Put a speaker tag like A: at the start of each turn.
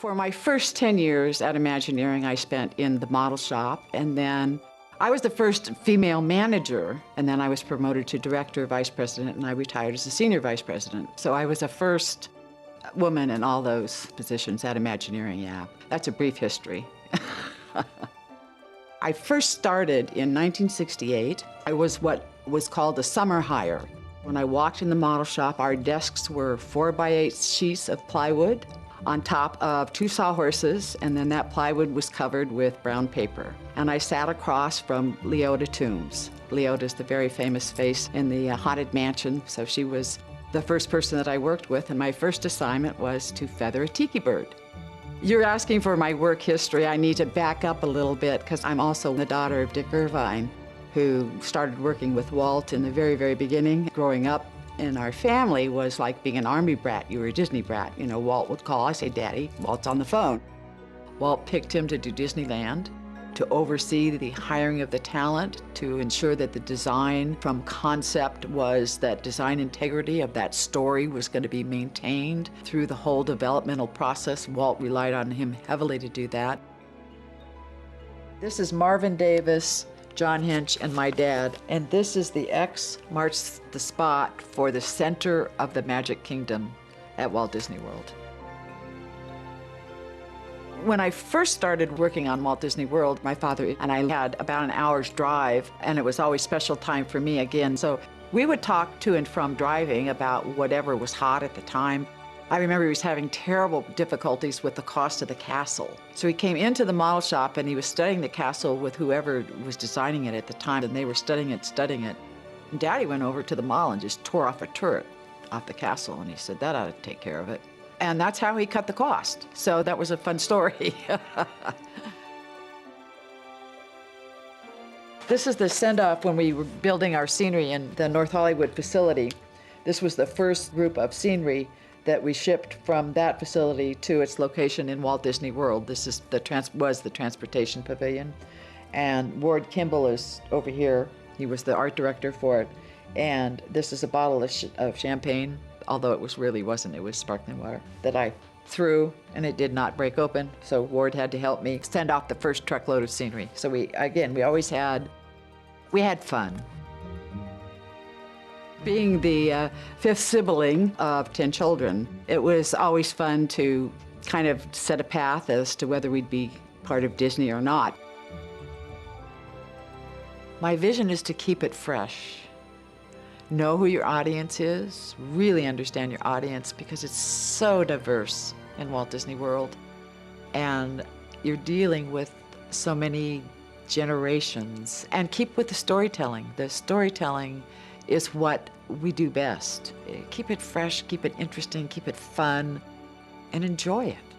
A: For my first 10 years at Imagineering, I spent in the model shop, and then I was the first female manager, and then I was promoted to director, vice president, and I retired as a senior vice president. So I was the first woman in all those positions at Imagineering, yeah. That's a brief history. I first started in 1968. I was what was called a summer hire. When I walked in the model shop, our desks were 4x8 sheets of plywood on top of 2 sawhorses, and then that plywood was covered with brown paper. And I sat across from Leota Toombs. Leota is the very famous face in the Haunted Mansion, so she was the first person that I worked with, and my first assignment was to feather a tiki bird. You're asking for my work history. I need to back up a little bit because I'm also the daughter of Dick Irvine, who started working with Walt in the very, very beginning. Growing up in our family was like being an Army brat. You were a Disney brat. You know, Walt would call, I say, Daddy, Walt's on the phone. Walt picked him to do Disneyland, to oversee the hiring of the talent, to ensure that the design from concept was that design integrity of that story was going to be maintained through the whole developmental process. Walt relied on him heavily to do that. This is Marvin Davis, John Hench, and my dad, and this is the X marks the spot for the center of the Magic Kingdom at Walt Disney World. When I first started working on Walt Disney World, my father and I had about an hour's drive, and it was always special time for me again. So we would talk to and from driving about whatever was hot at the time. I remember he was having terrible difficulties with the cost of the castle. So he came into the model shop and he was studying the castle with whoever was designing it at the time, and they were studying it. And Daddy went over to the mall and just tore off a turret off the castle, and he said, that ought to take care of it. And that's how he cut the cost. So that was a fun story. This is the send-off when we were building our scenery in the North Hollywood facility. This was the first group of scenery that we shipped from that facility to its location in Walt Disney World. This is was the transportation pavilion. And Ward Kimball is over here. He was the art director for it. And this is a bottle of champagne, although it really wasn't, it was sparkling water, that I threw, and it did not break open. So Ward had to help me send off the first truckload of scenery. So we always had fun. Being the 5th sibling of 10 children, it was always fun to kind of set a path as to whether we'd be part of Disney or not. My vision is to keep it fresh. Know who your audience is, really understand your audience, because it's so diverse in Walt Disney World. And you're dealing with so many generations. And keep with the storytelling. The storytelling is what we do best. Keep it fresh, keep it interesting, keep it fun, and enjoy it.